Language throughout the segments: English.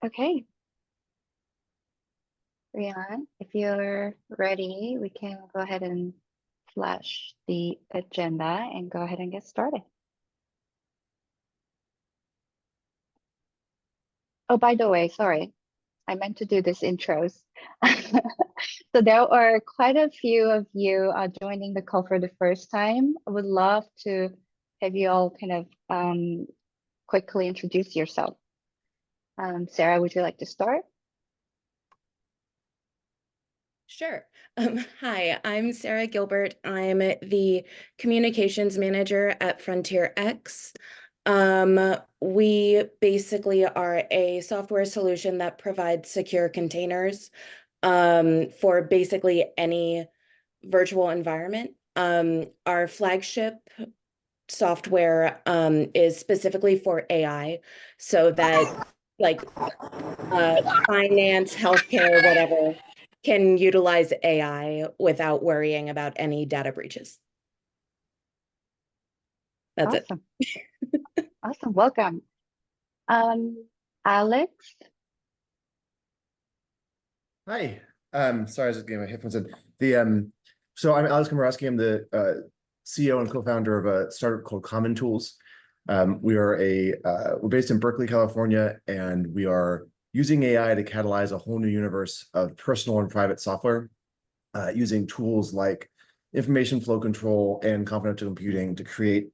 Okay, Rian, if you're ready, we can go ahead and flash the agenda and go ahead and get started. Oh, by the way, sorry, I meant to do this intros. So there are quite a few of you joining the call for the first time. I would love to have you all kind of quickly introduce yourself. Sarah, would you like to start? Sure. Hi, I'm Sarah Gilbert. I'm the communications manager at Frontier X. We basically are a software solution that provides secure containers for basically any virtual environment. Our flagship software is specifically for AI, so that like finance, healthcare, whatever, can utilize AI without worrying about any data breaches. That's Awesome. Awesome. Welcome. Alex. Hi. Sorry, I was just getting my headphones in. So I'm Alex Komorowski. I'm the CEO and co-founder of a startup called Common Tools. We're based in Berkeley, California, and we are using AI to catalyze a whole new universe of personal and private software, using tools like information flow control and confidential computing to create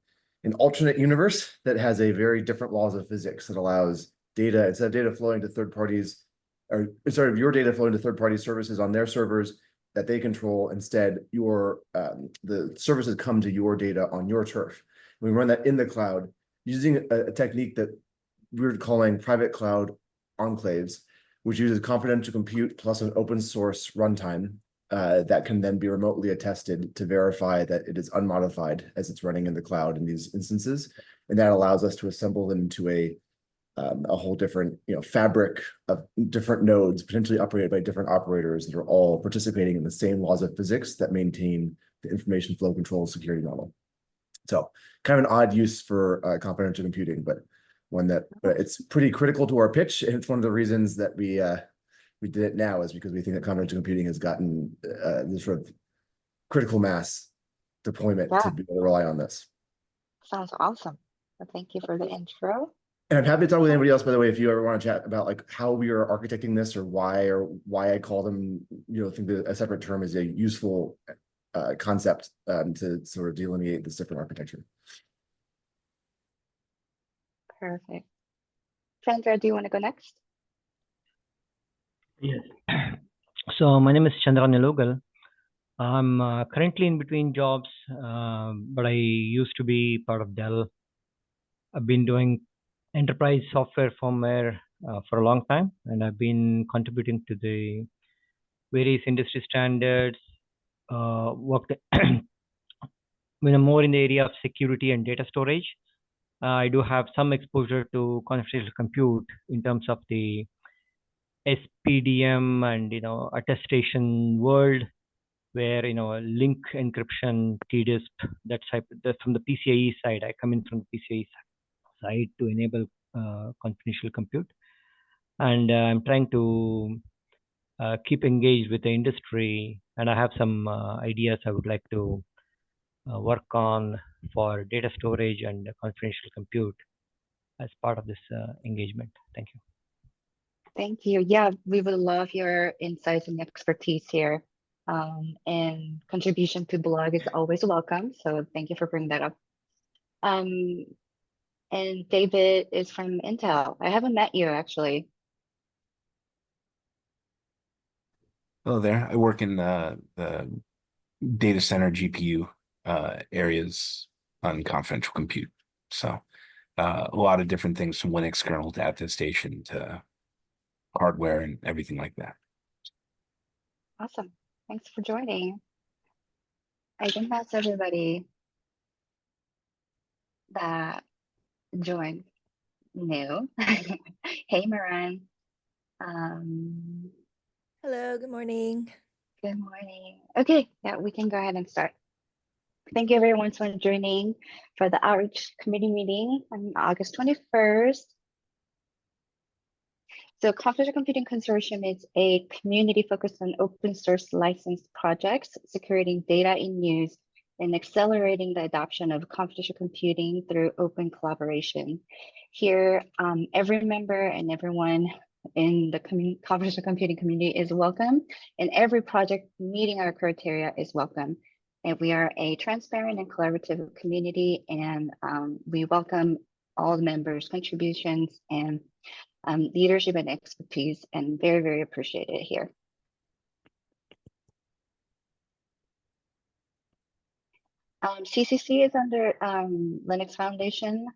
an alternate universe that has a very different laws of physics that allows data, instead of data flowing to third parties, or instead of your data flowing to third-party services on their servers that they control, instead the services come to your data on your turf. We run that in the cloud using a technique that we're calling private cloud enclaves, which uses confidential compute plus an open source runtime that can then be remotely attested to verify that it is unmodified as it's running in the cloud in these instances. And that allows us to assemble them into a whole different fabric of different nodes potentially operated by different operators that are all participating in the same laws of physics that maintain the information flow control security model. So kind of an odd use for confidential computing, but one that it's pretty critical to our pitch, and it's one of the reasons that we did it now, is because we think that confidential computing has gotten this sort of critical mass deployment to be able to rely on this. Sounds awesome. Well, thank you for the intro. And I'm happy to talk with anybody else, by the way, if you ever want to chat about like how we are architecting this or why I call them, think that a separate term is a useful concept to sort of delineate this different architecture. Perfect. Chandra, do you want to go next? Yes. So my name is Chandra Nilogal. I'm currently in between jobs, but I used to be part of Dell. I've been doing enterprise software firmware for a long time, and I've been contributing to the various industry standards, worked more in the area of security and data storage. I do have some exposure to confidential compute in terms of the SPDM and attestation world, where link encryption, TDISP, that's from the PCIe side. I come in from the PCIe side to enable confidential compute, and I'm trying to keep engaged with the industry, and I have some ideas I would like to work on for data storage and confidential compute as part of this engagement. Thank you. Thank you. Yeah, we would love your insights and expertise here. And contribution to blog is always welcome. So thank you for bringing that up. And David is from Intel. I haven't met you actually. Hello there. I work in the data center GPU areas on confidential compute. So a lot of different things from Linux kernel to attestation to hardware and everything like that. Awesome. Thanks for joining. I think that's everybody that joined new. Hey, Moran. Hello, good morning. Good morning. Okay, yeah, we can go ahead and start. Thank you everyone for joining for the Outreach Committee meeting on August 21st. So Confidential Computing Consortium is a community focused on open source licensed projects, securing data in use and accelerating the adoption of confidential computing through open collaboration. Here, every member and everyone in the confidential computing community is welcome, and every project meeting our criteria is welcome. And we are a transparent and collaborative community, and we welcome all the members' contributions and leadership and expertise, and very, very appreciated here. CCC is under Linux Foundation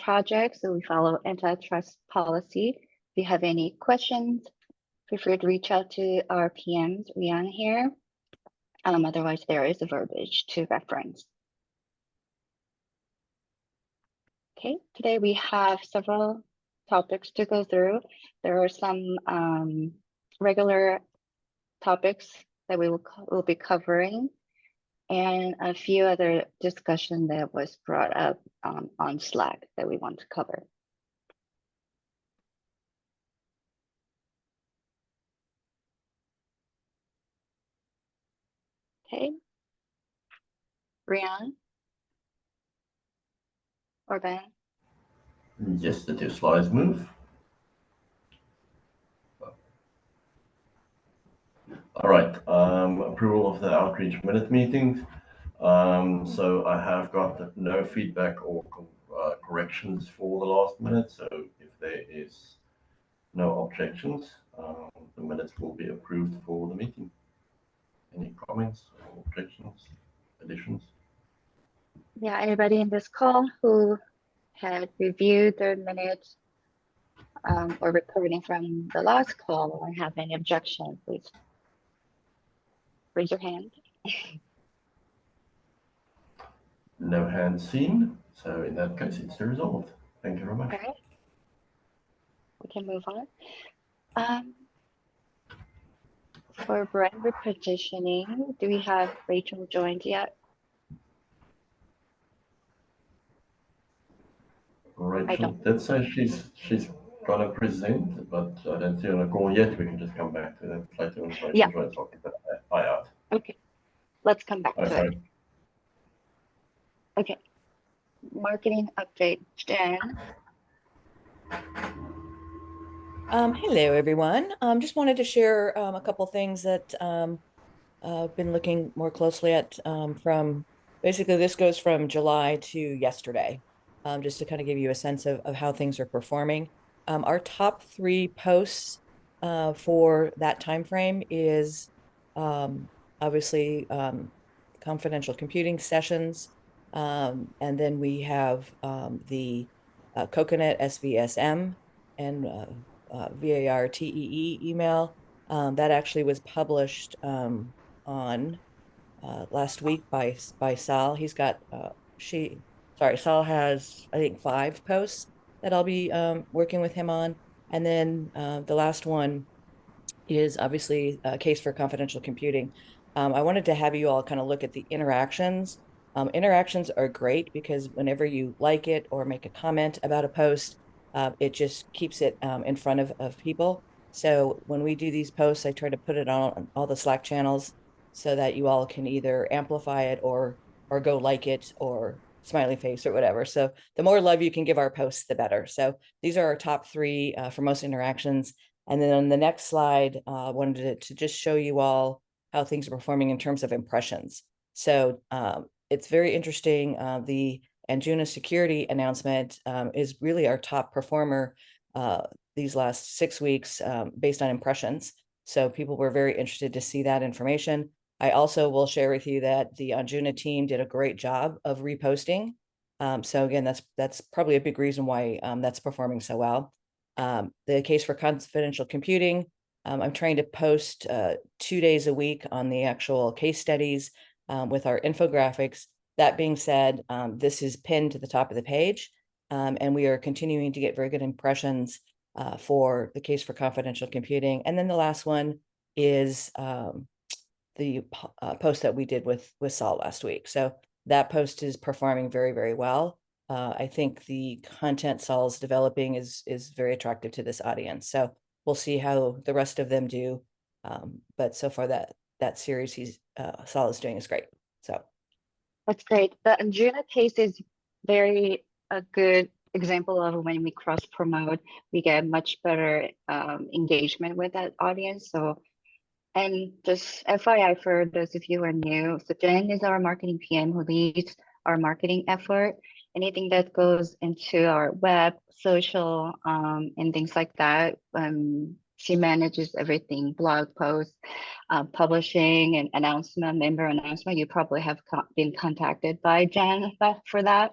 project, so we follow antitrust policy. If you have any questions, feel free to reach out to our PMs on here. Otherwise, there is a verbiage to reference. Okay, today we have several topics to go through. There are some regular topics that we will be covering, and a few other discussion that was brought up on Slack that we want to cover. Okay, Rian or Ben? Yes, the two slides move. All right, approval of the outreach minute meetings. So I have got no feedback or corrections for the last minute. So if there is no objections, the minutes will be approved for the meeting. Any comments or objections, additions? Yeah, anybody in this call who had reviewed the minutes or recording from the last call or have any objection, please raise your hand. No hands seen. So in that case, it's resolved. Thank you very much. Okay, we can move on. For brand repositioning, do we have Rachel joined yet? Rachel did say she's gonna present, but I don't see her on a call yet. We can just come back to that later when Rachel joins. I'll keep that eye out. Okay, let's come back to it. Okay. Okay, marketing update, Jen. Hello, everyone. Just wanted to share a couple things that I've been looking more closely at from basically this goes from July to yesterday, just to kind of give you a sense of how things are performing. Our top 3 posts for that time frame is obviously confidential computing sessions, and then we have the Coconut SVSM and VARTEE email that actually was published on last week by Sal. He's got Sal has I think 5 posts that I'll be working with him on, and then the last one is obviously a case for confidential computing. I wanted to have you all kind of look at the interactions. Interactions are great because whenever you like it or make a comment about a post, it just keeps it in front of people. So when we do these posts, I try to put it on all the Slack channels so that you all can either amplify it or go like it or smiley face or whatever. So the more love you can give our posts, the better. So these are our top 3 for most interactions. And then on the next slide, I wanted to just show you all how things are performing in terms of impressions. So it's very interesting. The Anjuna security announcement is really our top performer these last 6 weeks based on impressions. So people were very interested to see that information. I also will share with you that the Anjuna team did a great job of reposting. So again, that's probably a big reason why that's performing so well. The case for confidential computing, I'm trying to post 2 days a week on the actual case studies with our infographics. That being said, this is pinned to the top of the page, and we are continuing to get very good impressions for the case for confidential computing. And then the last one is the post that we did with Saul last week. So that post is performing very, very well. I think the content Saul's developing is very attractive to this audience. So we'll see how the rest of them do. But so far that series Saul is doing is great. So That's great. The Anjuna case is very a good example of when we cross promote, we get much better engagement with that audience. So, and just FYI for those of you who are new, so Jen is our marketing PM who leads our marketing effort. Anything that goes into our web, social, and things like that. She manages everything, blog posts, publishing and announcement, member announcement. You probably have been contacted by Jen for that.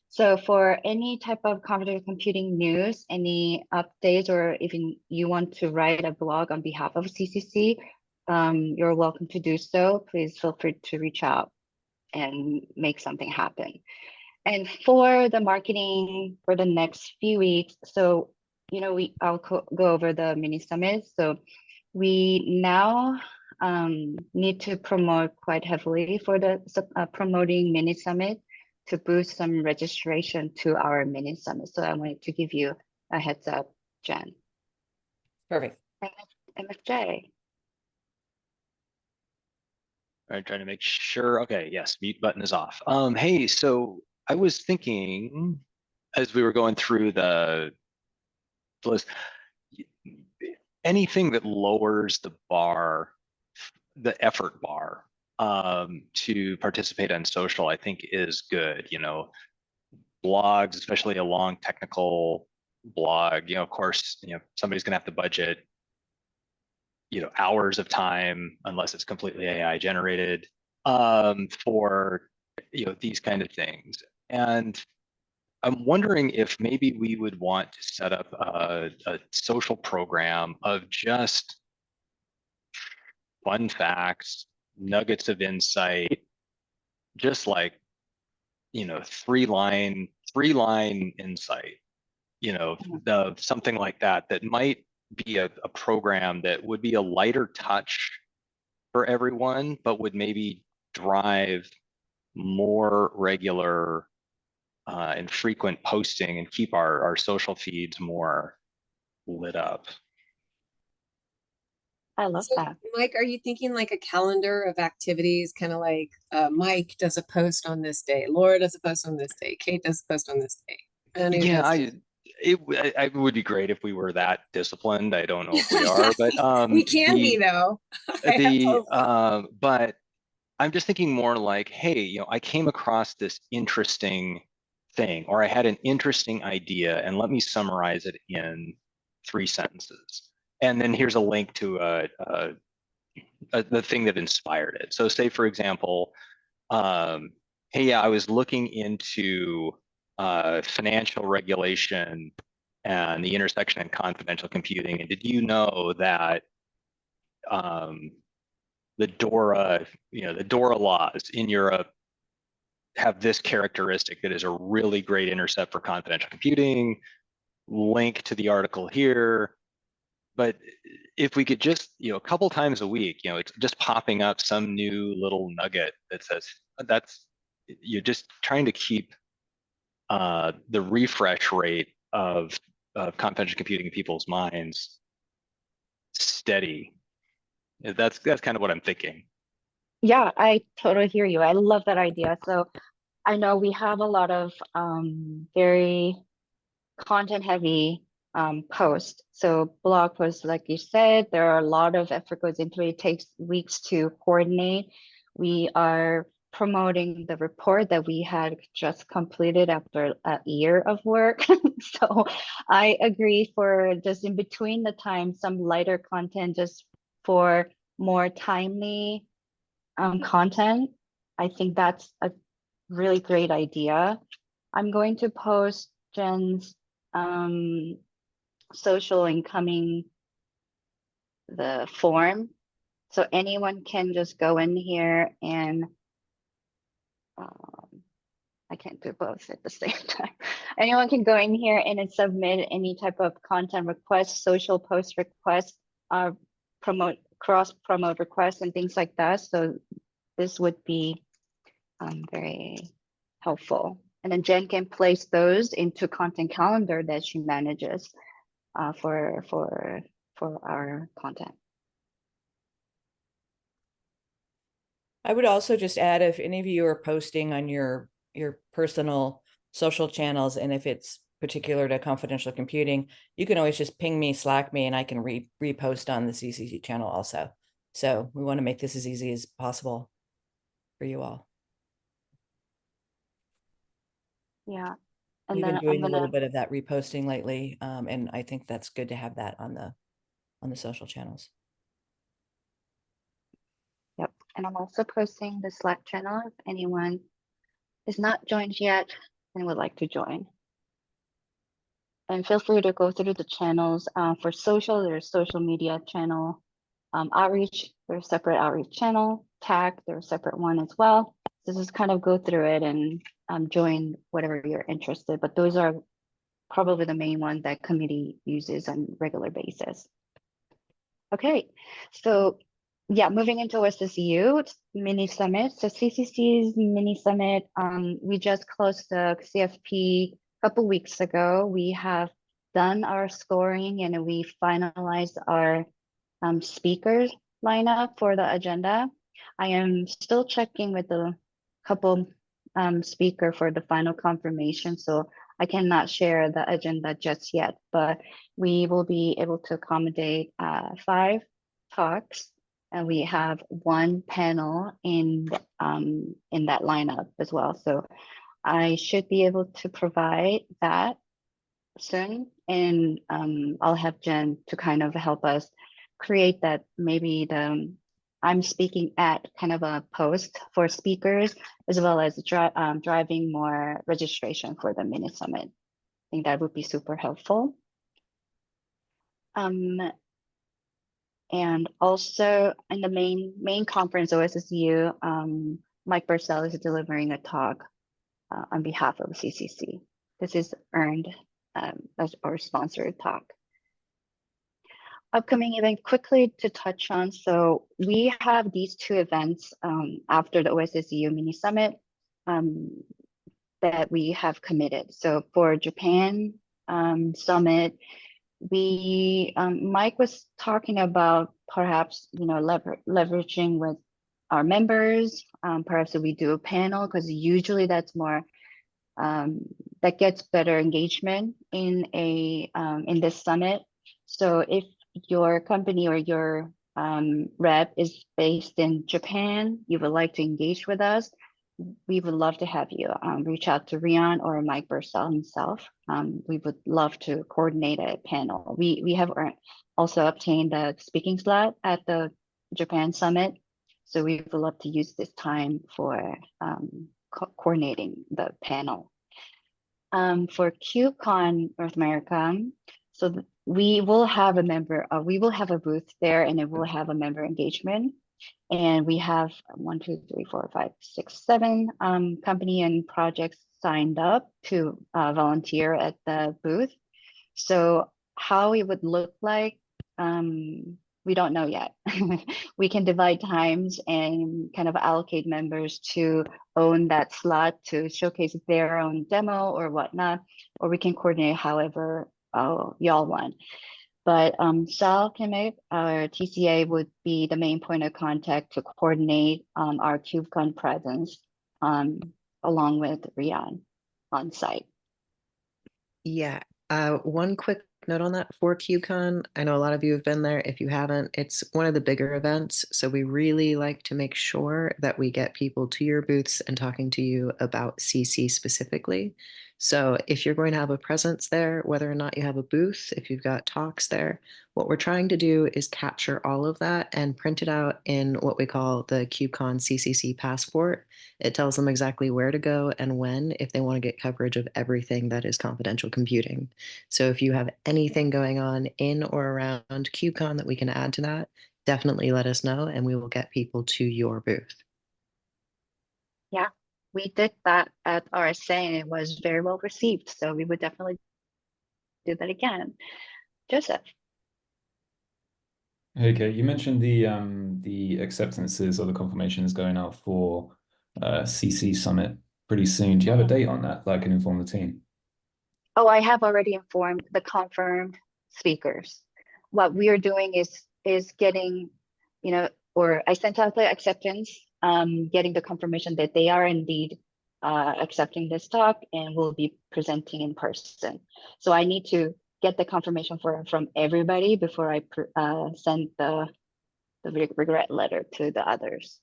So for any type of confidential computing news, any updates, or even you want to write a blog on behalf of CCC, you're welcome to do so. Please feel free to reach out and make something happen. And for the marketing for the next few weeks, so I'll go over the mini summit. So we now need to promote quite heavily for the promoting mini summit to boost some registration to our mini summit. So I wanted to give you a heads up, Jen. perfect. MFJ. All right, trying to make sure. Okay, yes, mute button is off. Hey, so I was thinking as we were going through the list, anything that lowers the bar, the effort bar, to participate on social, I think is good. Blogs, especially a long technical blog. Of course, somebody's gonna have to budget hours of time, unless it's completely AI generated, for these kind of things. And I'm wondering if maybe we would want to set up a social program of just fun facts, nuggets of insight, just like three-line insight, something like that might be a program that would be a lighter touch for everyone, but would maybe drive more regular and frequent posting and keep our social feeds more lit up. I love So, that. Mike, are you thinking like a calendar of activities, kind of like Mike does a post on this day, Laura does a post on this day, Kate does a post on this day? Yeah, it would be great if we were that disciplined. I don't know if we are, but we can be though. But I'm just thinking more like, hey, I came across this interesting thing, or I had an interesting idea, and let me summarize it in 3 sentences. And then here's a link to the thing that inspired it. So say, for example, hey, yeah, I was looking into financial regulation and the intersection in confidential computing. And did you know that the DORA laws in Europe have this characteristic that is a really great intercept for confidential computing? Link to the article here. But if we could just, a couple times a week, it's just popping up some new little nugget that says you're just trying to keep the refresh rate of confidential computing in people's minds steady. That's kind of what I'm thinking. Yeah, I totally hear you. I love that idea. So I know we have a lot of very content heavy posts. So blog posts, like you said, there are a lot of effort goes into it. It takes weeks to coordinate. We are promoting the report that we had just completed after a year of work. So I agree for just in between the time, some lighter content just for more timely content. I think that's a really great idea. I'm going to post Jen's social incoming the form, so anyone can just go in here and I can't do both at the same time. Anyone can go in here and then submit any type of content request, social post request, cross promote requests and things like that. So this would be very helpful. And then Jen can place those into content calendar that she manages for for our content. I would also just add, if any of you are posting on your personal social channels, and if it's particular to confidential computing, you can always just ping me, Slack me, and I can repost on the CCC channel also. So we want to make this as easy as possible for you all. Yeah. And We've then been I'm doing a gonna, little bit of that reposting lately, and I think that's good to have that on the social channels. yep. And I'm also posting the Slack channel if anyone is not joined yet and would like to join. And feel free to go through the channels. For social, there's social media channel. Outreach, there's a separate outreach channel. Tag, there's a separate one as well. So just kind of go through it and join whatever you're interested. But those are probably the main ones that committee uses on a regular basis. Okay, so yeah, moving into OSSU mini summit. So CCC's mini summit, we just closed the CFP a couple weeks ago. We have done our scoring and we finalized our speakers lineup for the agenda. I am still checking with the couple speaker for the final confirmation, so I cannot share the agenda just yet, but we will be able to accommodate 5 talks, and we have 1 panel in that lineup as well. So I should be able to provide that soon, and I'll have Jen to kind of help us create that, maybe I'm speaking at kind of a post for speakers, as well as driving more registration for the mini summit. I think that would be super helpful. And also in the main conference, OSSU, Mike Bursell is delivering a talk on behalf of CCC. This is earned as our sponsored talk. Upcoming event, quickly to touch on. So we have these 2 events after the OSSU mini summit that we have committed. So for Japan summit, Mike was talking about perhaps, leveraging with our members. Perhaps if we do a panel, because usually that's more that gets better engagement in this summit. So if your company or your rep is based in Japan, you would like to engage with us, we would love to have you reach out to Rian or Mike Bursell himself. We would love to coordinate a panel. We have also obtained a speaking slot at the Japan summit, so we would love to use this time for coordinating the panel. For QCon North America, so we will have a booth there, and it will have a member engagement. And we have 1, 2, 3, 4, 5, 6, 7 company and projects signed up to volunteer at the booth. So how it would look like, we don't know yet. We can divide times and kind of allocate members to own that slot to showcase their own demo or whatnot, or we can coordinate however y'all want. But Sal Kimmich, our TCA, would be the main point of contact to coordinate our KubeCon presence along with Rian on site. Yeah, one quick note on that for KubeCon. I know a lot of you have been there. If you haven't, it's one of the bigger events. So we really like to make sure that we get people to your booths and talking to you about CC specifically. So if you're going to have a presence there, whether or not you have a booth, if you've got talks there, what we're trying to do is capture all of that and print it out in what we call the KubeCon CCC passport. It tells them exactly where to go and when if they want to get coverage of everything that is confidential computing. So if you have anything going on in or around KubeCon that we can add to that, definitely let us know and we will get people to your booth. Yeah, we did that at RSA and it was very well received. So we would definitely do that again. Joseph. Okay, you mentioned the acceptances or the confirmations going out for CC Summit pretty soon. Do you have a date on that that I can inform the team? Oh, I have already informed the confirmed speakers. what we are doing is getting, or I sent out the acceptance, getting the confirmation that they are indeed accepting this talk and will be presenting in person. So I need to get the confirmation from everybody before I send the regret letter to the others.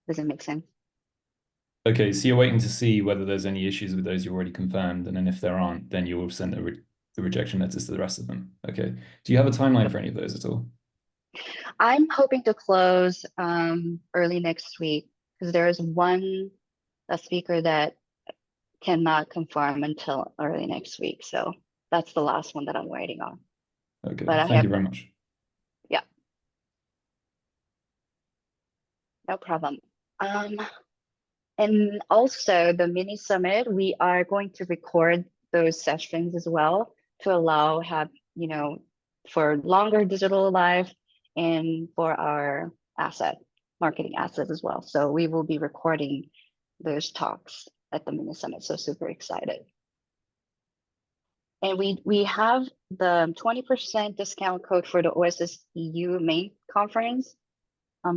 Does it make sense? Okay, so you're waiting to see whether there's any issues with those you already confirmed, and then if there aren't, then you will send the rejection letters to the rest of them. Okay. Do you have a timeline for any of those at all? I'm hoping to close early next week because there is a speaker that cannot confirm until early next week. So that's the last one that I'm waiting on. Okay, But thank you very much. Yeah, no problem. And also the mini summit, we are going to record those sessions as well to allow for longer digital live and for our marketing assets as well. So we will be recording those talks at the mini summit. So super excited. And we have the 20% discount code for the OSS EU main conference.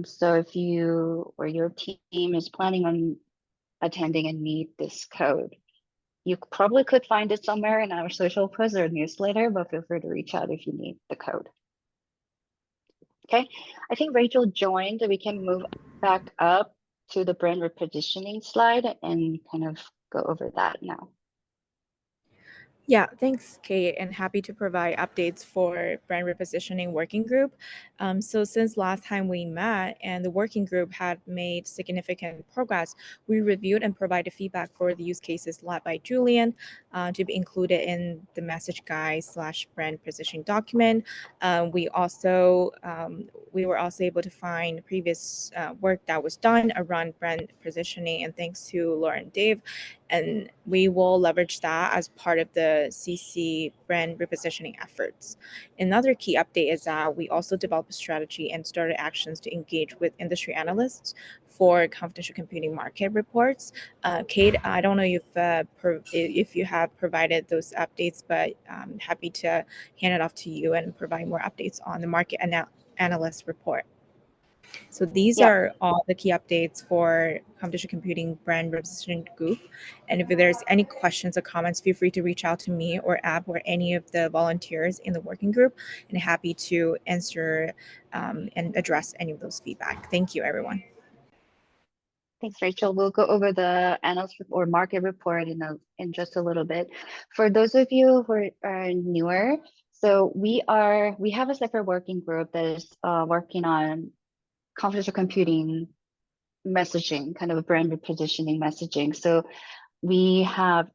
So if you or your team is planning on attending and need this code, you probably could find it somewhere in our social post or newsletter, but feel free to reach out if you need the code. Okay, I think Rachel joined. We can move back up to the brand repositioning slide and kind of go over that now. Yeah, thanks, Kate, and happy to provide updates for brand repositioning working group. So since last time we met and the working group had made significant progress, we reviewed and provided feedback for the use cases led by Julian to be included in the message guide / brand positioning document. We were also able to find previous work that was done around brand positioning, and thanks to Laura and Dave. And we will leverage that as part of the CC brand repositioning efforts. Another key update is that we also developed a strategy and started actions to engage with industry analysts for confidential computing market reports. Kate, I don't know if you have provided those updates, but I'm happy to hand it off to you and provide more updates on the market analyst report. So these are all the key updates for computational computing brand repositioning group. And if there's any questions or comments, feel free to reach out to me or Ab or any of the volunteers in the working group, and happy to answer and address any of those feedback. Thank you, everyone. Thanks, Rachel. We'll go over the analyst or market report in just a little bit. For those of you who are newer, so we have a separate working group that is working on confidential computing messaging, kind of a brand repositioning messaging. So we have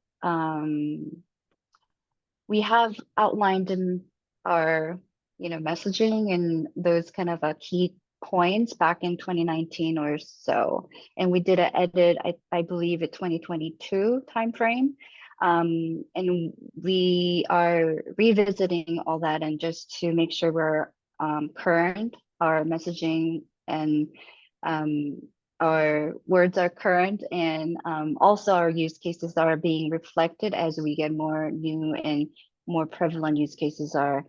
outlined in our messaging and those kind of key points back in 2019 or so, and we did an edit, I believe, at 2022 timeframe. And we are revisiting all that, and just to make sure we're current, our messaging and our words are current, and also our use cases are being reflected as we get more new and more prevalent use cases are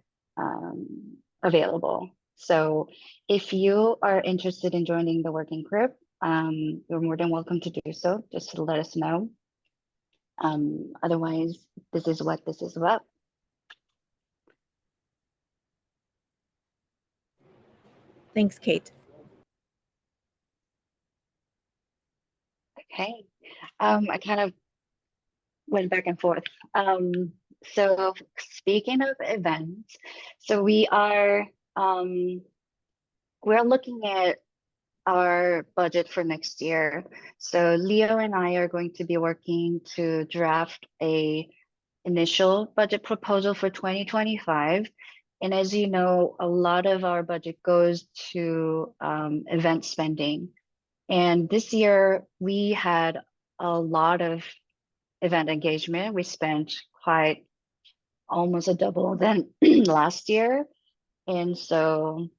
available. So if you are interested in joining the working group, you're more than welcome to do so, just to let us know. Otherwise, this is what this is about. Thanks, Kate. Okay, I kind of went back and forth. So speaking of events, so we're looking at our budget for next year. So Leo and I are going to be working to draft a initial budget proposal for 2025. And as you know, a lot of our budget goes to event spending. And this year we had a lot of event engagement. We spent almost a double than last year. And so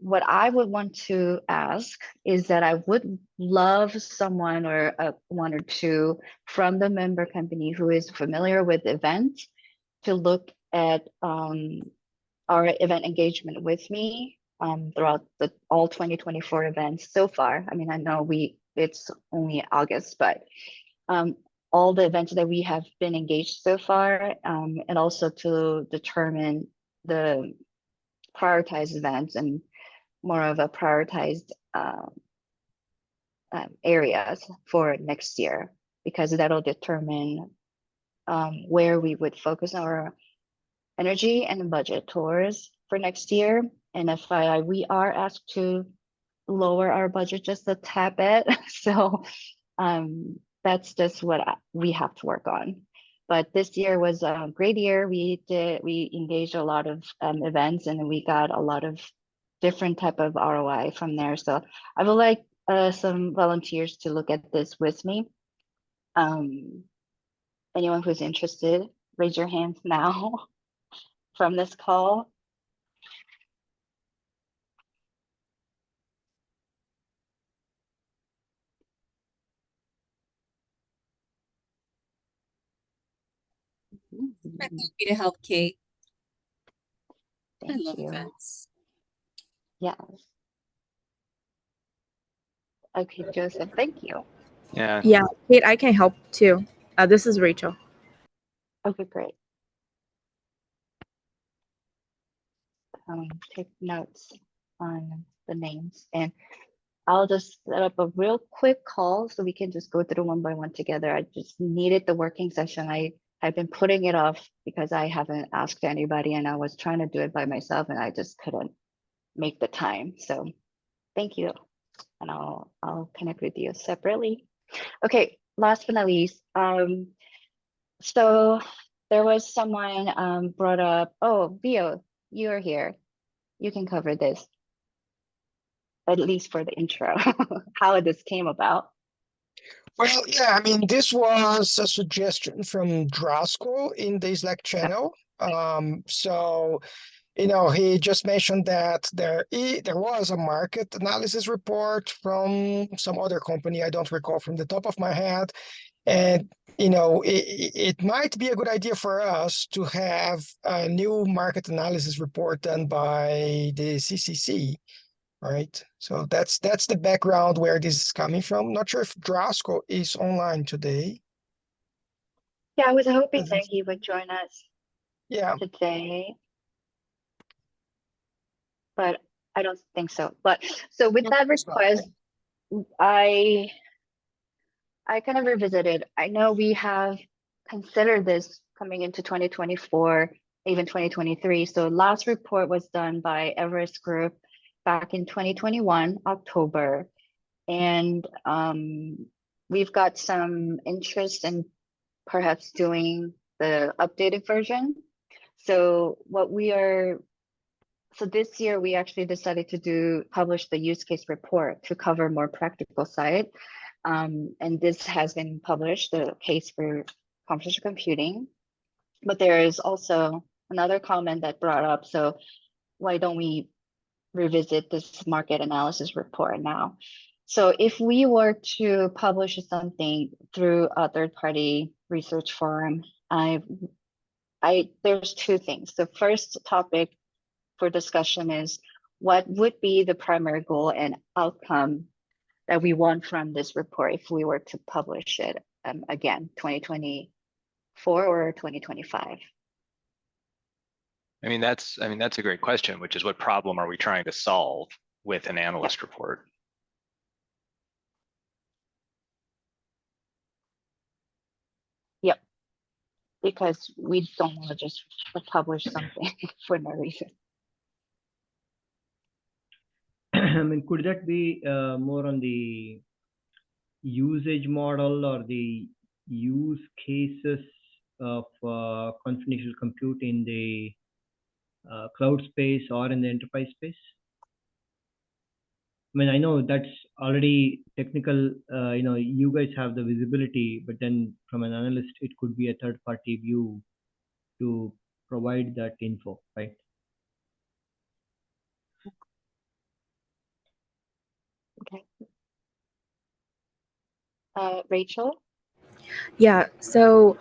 what I would want to ask is that I would love someone or one or two from the member company who is familiar with events to look at our event engagement with me throughout all 2024 events so far. I mean, I know it's only August, but all the events that we have been engaged so far, and also to determine the prioritized events and more of a prioritized areas for next year, because that'll determine where we would focus our energy and budget towards for next year. And FYI, we are asked to lower our budget just a tad bit. So that's just what we have to work on. But this year was a great year. We engaged a lot of events, and we got a lot of different type of ROI from there. So I would like some volunteers to look at this with me. Anyone who's interested, raise your hands now from this call. I'm happy to help, Kate. I Thank love you. events. Yes. Okay, Joseph, thank you. Yeah. Yeah, Kate, I can help too. This is Rachel. Okay, great. Take notes on the names, and I'll just set up a real quick call so we can just go through one by one together. I just needed the working session. I've been putting it off because I haven't asked anybody, and I was trying to do it by myself, and I just couldn't make the time. So thank you, and I'll connect with you separately. Okay, last but not least, so there was someone brought up, oh, Vio, you're here. You can cover this, at least for the intro, how this came about. Well, yeah, I mean, this was a suggestion from Drasko in the Slack channel. So, he just mentioned that there was a market analysis report from some other company. I don't recall from the top of my head. And, it might be a good idea for us to have a new market analysis report done by the CCC. Right. So that's the background where this is coming from. Not sure if Drasko is online today. Yeah, I was hoping that he would join us today, but I don't think so. But so with that request, I kind of revisited. I know we have considered this coming into 2024, even 2023. So last report was done by Everest Group back in 2021, October. And we've got some interest in perhaps doing the updated version. So this year we actually decided to publish the use case report to cover more practical side. And this has been published, the case for computational computing. But there is also another comment that brought up, so why don't we revisit this market analysis report now? So if we were to publish something through a third-party research firm, there's two things. The first topic for discussion is what would be the primary goal and outcome that we want from this report if we were to publish it again, 2024 or 2025? I mean, that's a great question, which is what problem are we trying to solve with an analyst report? Yep, because we don't want to just publish something for no reason. I mean, could that be more on the usage model or the use cases of confidential compute in the cloud space or in the enterprise space? I mean, I know that's already technical, you guys have the visibility, but then from an analyst, it could be a third-party view to provide that info, right? Okay. Rachel? Yeah, so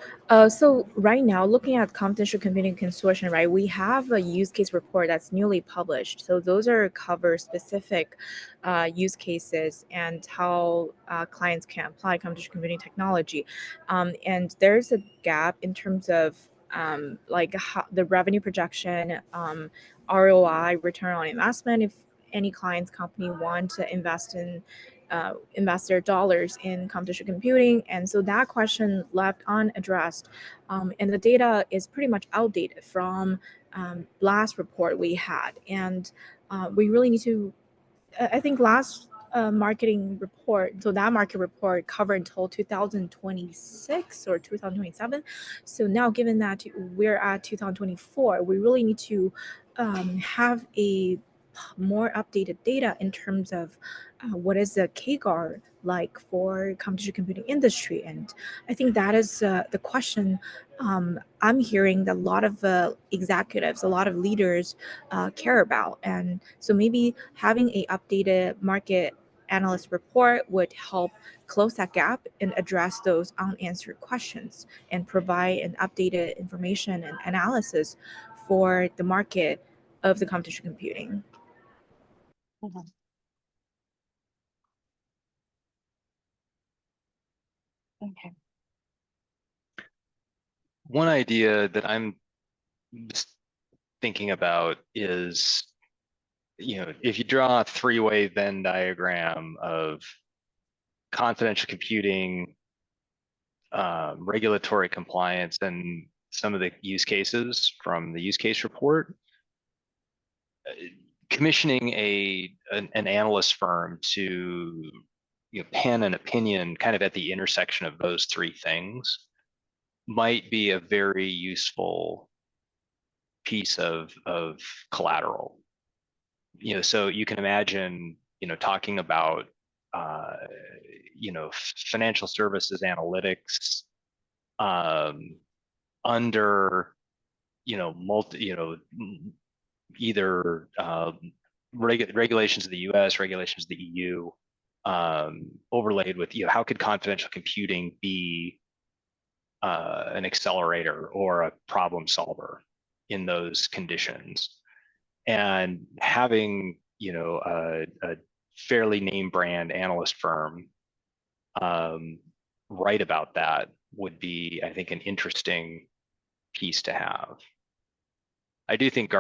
right now, looking at Computational Computing Consortium, right, we have a use case report that's newly published. So those are cover specific use cases and how clients can apply computational computing technology. And there's a gap in terms of like how, the revenue projection, ROI, return on investment, if any client's company want to invest their dollars in computational computing. And so that question left unaddressed. And the data is pretty much outdated from last report we had. And we really need to, I think last marketing report, so that market report covered until 2026 or 2027. So now, given that we're at 2024, we really need to have a more updated data in terms of what is the CAGR like for computational computing industry. And I think that is the question I'm hearing that a lot of executives, a lot of leaders care about. And so maybe having a updated market analyst report would help close that gap and address those unanswered questions and provide an updated information and analysis for the market of the computational computing. Mhm. Okay. One idea that I'm thinking about is, if you draw a three-way Venn diagram of confidential computing, regulatory compliance, and some of the use cases from the use case report, commissioning an analyst firm to pen an opinion kind of at the intersection of those three things might be a very useful piece of collateral. So you can imagine talking about financial services analytics under either regulations of the US, regulations of the EU, overlaid with how could confidential computing be an accelerator or a problem solver in those conditions, and having a fairly name brand analyst firm write about that would be, I think, an interesting piece to have. I do think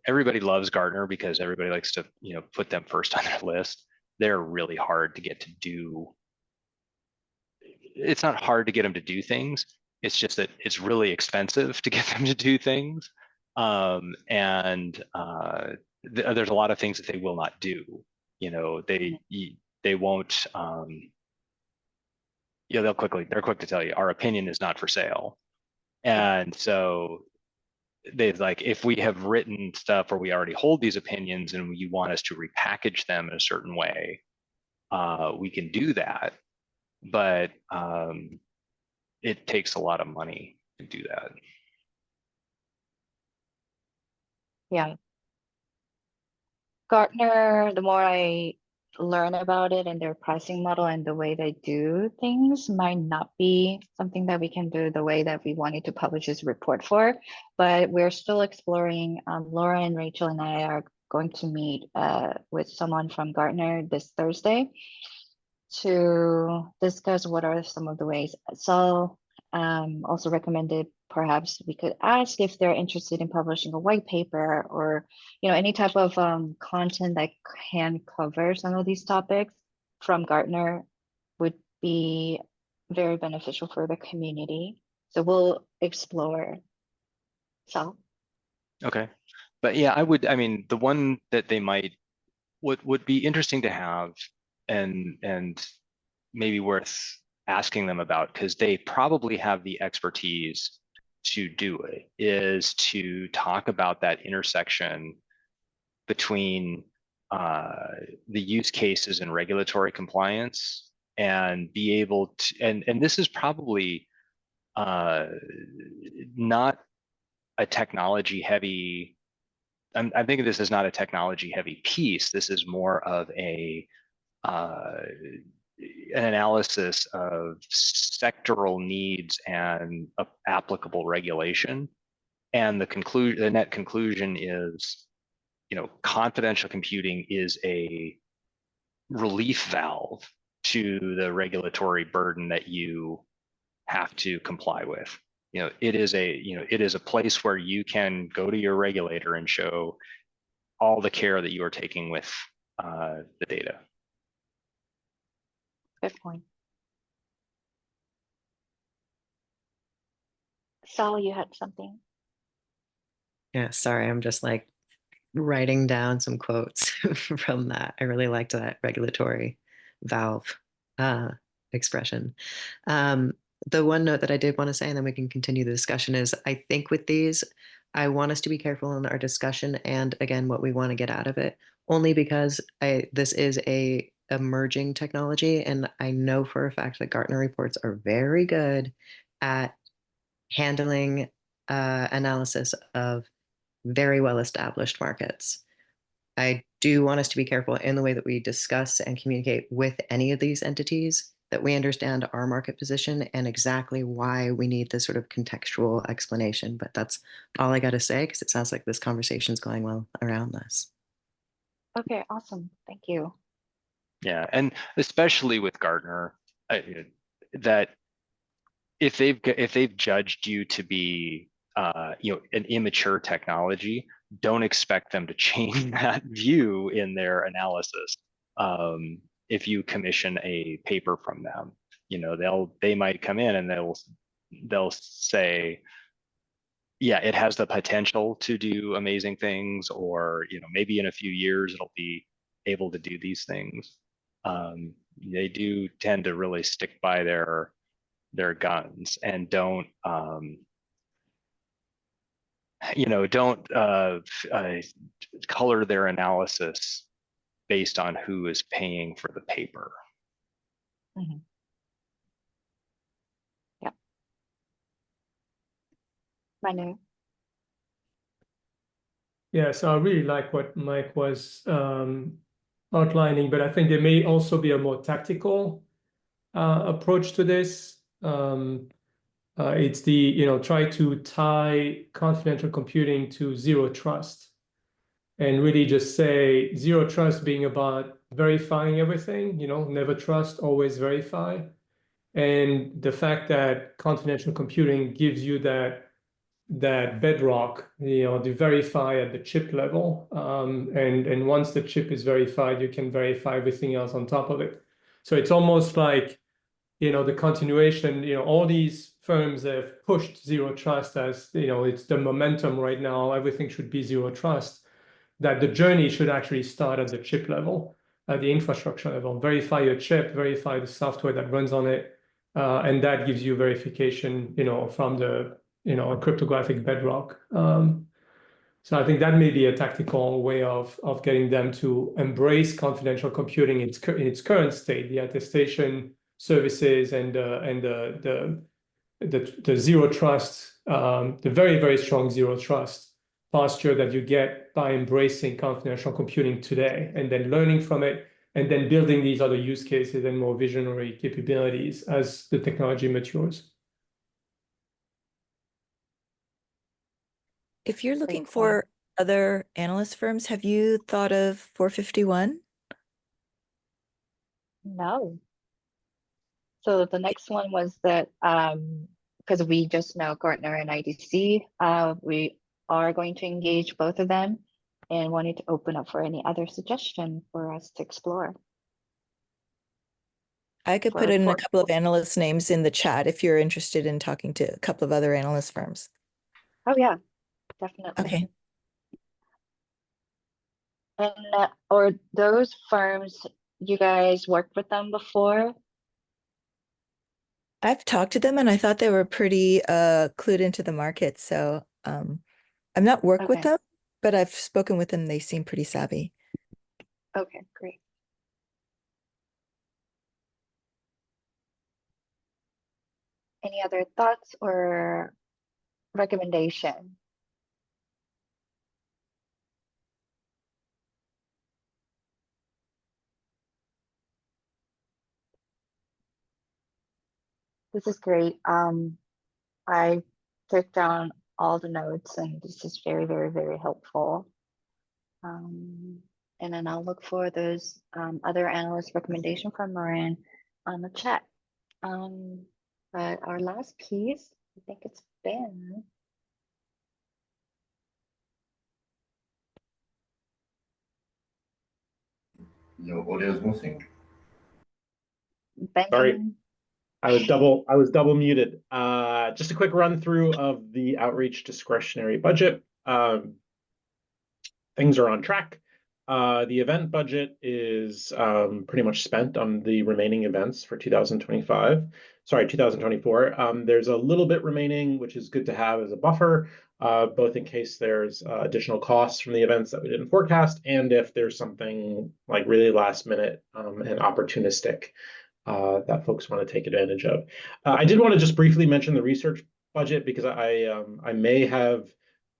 everybody loves Gartner because everybody likes to put them first on their list. They're really hard to get to do. It's not hard to get them to do things. It's just that it's really expensive to get them to do things, and there's a lot of things that they will not do. They won't. They're quick to tell you our opinion is not for sale, and so they've like, if we have written stuff or we already hold these opinions and you want us to repackage them in a certain way, we can do that, but it takes a lot of money to do that. Yeah. Gartner, the more I learn about it and their pricing model and the way they do things might not be something that we can do the way that we wanted to publish this report for, but we're still exploring. Laura and Rachel and I are going to meet with someone from Gartner this Thursday to discuss what are some of the ways. So also recommended perhaps we could ask if they're interested in publishing a white paper or any type of content that can cover some of these topics from Gartner would be very beneficial for the community. So we'll explore. So. Okay, but yeah, I mean, the one that they might would be interesting to have, and maybe worth asking them about, because they probably have the expertise to do it, is to talk about that intersection between the use cases and regulatory compliance, and be able to, and this is probably not a technology heavy, I'm thinking this is not a technology heavy piece. This is more of a an analysis of sectoral needs and applicable regulation. And the net conclusion is, confidential computing is a relief valve to the regulatory burden that you have to comply with. It is a place where you can go to your regulator and show all the care that you are taking with the data. Good point. Sal, you had something. Yeah, sorry, I'm just like writing down some quotes from that. I really liked that regulatory valve expression. The one note that I did want to say, and then we can continue the discussion, is I think with these, I want us to be careful in our discussion and again, what we want to get out of it, only because this is a emerging technology. And I know for a fact that Gartner reports are very good at handling analysis of very well established markets. I do want us to be careful in the way that we discuss and communicate with any of these entities, that we understand our market position and exactly why we need this sort of contextual explanation. But that's all I got to say, because it sounds like this conversation is going well around this. Okay, awesome. Thank you. Yeah, and especially with Gartner, that if they've judged you to be an immature technology, don't expect them to change that view in their analysis. If you commission a paper from them, they might come in and they'll say, yeah, it has the potential to do amazing things, or maybe in a few years it'll be able to do these things. They do tend to really stick by their guns and don't color their analysis based on who is paying for the paper. Mm-hmm. Yeah. Manu. Yeah, so I really like what Mike was outlining, but I think there may also be a more tactical approach to this. It's the, try to tie confidential computing to zero trust and really just say zero trust being about verifying everything, never trust, always verify. And the fact that confidential computing gives you that bedrock, to verify at the chip level. And once the chip is verified, you can verify everything else on top of it. So it's almost like, the continuation, all these firms have pushed zero trust as, it's the momentum right now, everything should be zero trust, that the journey should actually start at the chip level, at the infrastructure level. Verify your chip, verify the software that runs on it, and that gives you verification, from the a cryptographic bedrock. So I think that may be a tactical way of getting them to embrace confidential computing in its current state, the attestation services and the zero trust, the very, very strong zero trust posture that you get by embracing confidential computing today, and then learning from it, and then building these other use cases and more visionary capabilities as the technology matures. If you're looking for other analyst firms, have you thought of 451? No. So the next one was that because we just know Gartner and IDC, we are going to engage both of them and wanted to open up for any other suggestion for us to explore. I could put in a couple of analyst names in the chat if you're interested in talking to a couple of other analyst firms. Oh yeah, definitely. Okay. And or those firms, you guys worked with them before? I've talked to them and I thought they were pretty clued into the market. So I've not worked with them, but I've spoken with them. They seem pretty savvy. Okay, great. Any other thoughts or recommendation? This is great. I took down all the notes, and this is very, very, very helpful. And then I'll look for those other analyst recommendation from Moran on the chat. But our last piece, I think it's Ben. Your audio is missing. Sorry, I was double muted. Just a quick run through of the outreach discretionary budget. Things are on track. The event budget is pretty much spent on the remaining events for 2024. There's a little bit remaining, which is good to have as a buffer, both in case there's additional costs from the events that we didn't forecast, and if there's something like really last minute and opportunistic that folks want to take advantage of. I did want to just briefly mention the research budget because I may have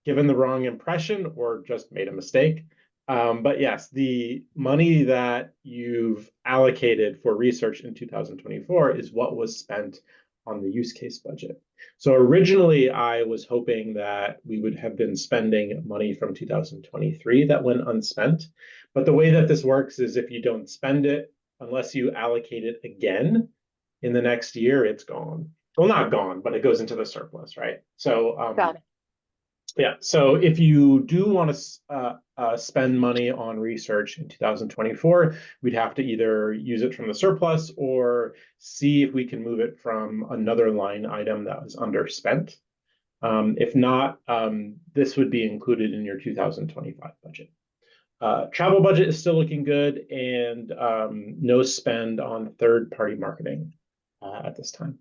given the wrong impression or just made a mistake. But yes, the money that you've allocated for research in 2024 is what was spent on the use case budget. So originally, I was hoping that we would have been spending money from 2023 that went unspent. But the way that this works is if you don't spend it, unless you allocate it again in the next year, it's gone. Well, not gone, but it goes into the surplus, right? So Got it. yeah, so if you do want to spend money on research in 2024, we'd have to either use it from the surplus or see if we can move it from another line item that was underspent. If not, this would be included in your 2025 budget. Travel budget is still looking good, and no spend on third-party marketing at this time.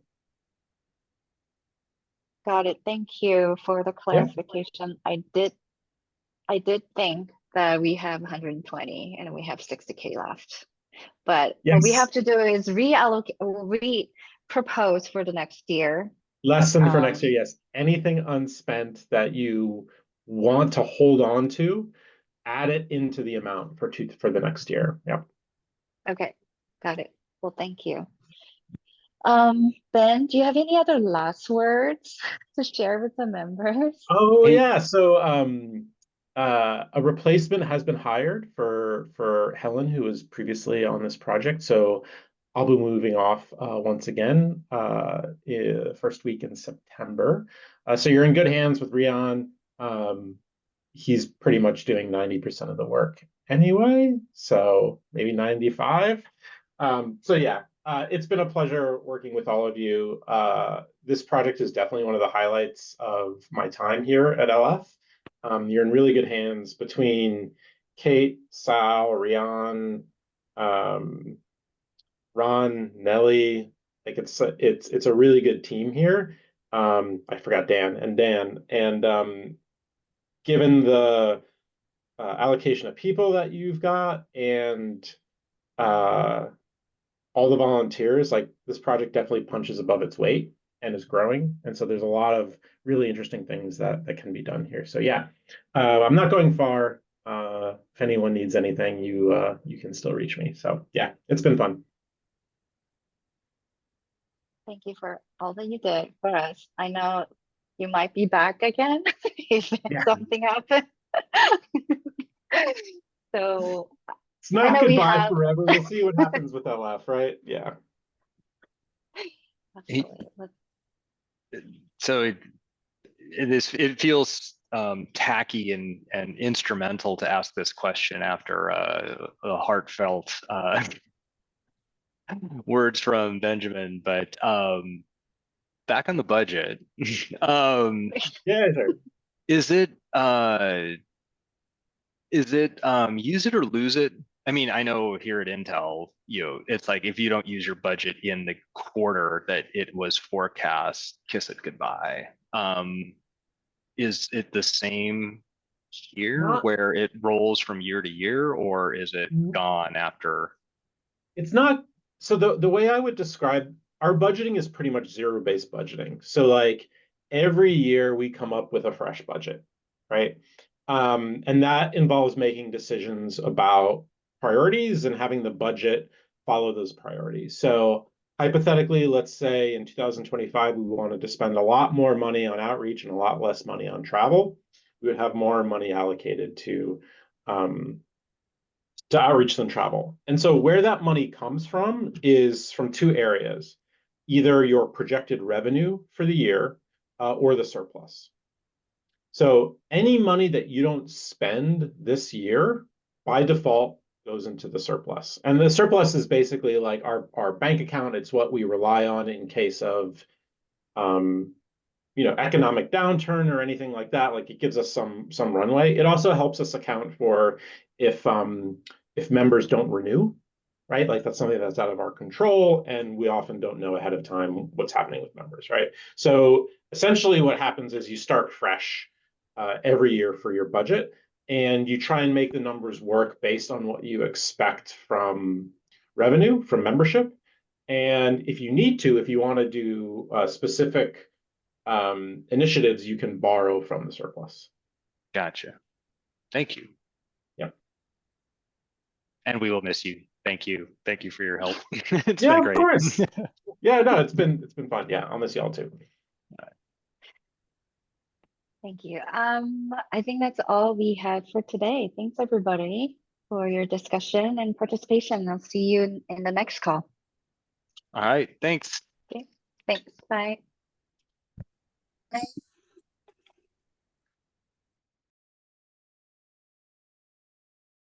Got it. Thank you for the clarification. I did think that we have 120 and we have 60K left. But what we have to do is propose for the next year. Less than for next year, yes. Anything unspent that you want to hold on to, add it into the amount for the next year. Yep. Okay, got it. Well, thank you. Ben, do you have any other last words to share with the members? Oh yeah, so a replacement has been hired for Helen, who was previously on this project. So I'll be moving off once again first week in September. So you're in good hands with Rian. He's pretty much doing 90% of the work anyway, so maybe 95. So yeah, it's been a pleasure working with all of you. This project is definitely one of the highlights of my time here at LF. You're in really good hands between Kate, Sal, Rian, Ron, Nelly. Like it's a really good team here. I forgot Dan. And given the allocation of people that you've got and all the volunteers, like this project definitely punches above its weight and is growing. And so there's a lot of really interesting things that can be done here. So yeah, I'm not going far. If anyone needs anything, you can still reach me. So yeah, it's been fun. Thank you for all that you did for us. I know you might be back again if something happens. So it's not goodbye forever. We'll see what happens with LF, right? Yeah. So it feels tacky and instrumental to ask this question after a heartfelt words from Benjamin, but back on the budget. Yeah, sure. Is it use it or lose it? I mean, I know here at Intel, it's like if you don't use your budget in the quarter that it was forecast, kiss it goodbye. Is it the same here where it rolls from year to year, or is it gone after? It's not. So the way I would describe our budgeting is pretty much zero-based budgeting. So like every year we come up with a fresh budget, right? And that involves making decisions about priorities and having the budget follow those priorities. So hypothetically, let's say in 2025, we wanted to spend a lot more money on outreach and a lot less money on travel. We would have more money allocated to outreach than travel. And so where that money comes from is from two areas, either your projected revenue for the year or the surplus. So any money that you don't spend this year, by default, goes into the surplus. And the surplus is basically like our bank account. It's what we rely on in case of economic downturn or anything like that. Like, it gives us some runway. It also helps us account for if members don't renew, right? Like, that's something that's out of our control, and we often don't know ahead of time what's happening with members, right? So essentially what happens is you start fresh every year for your budget, and you try and make the numbers work based on what you expect from revenue, from membership. And if you need to, if you want to do specific initiatives, you can borrow from the surplus. Gotcha. Thank you. Yeah. And we will miss you. Thank you. Thank you for your help. It's Yeah, been of great. course. Yeah, no, it's been fun. Yeah, I'll miss y'all too. Thank you. I think that's all we had for today. Thanks everybody for your discussion and participation. I'll see you in the next call. All right. Thanks. Okay. Thanks. Bye. Bye.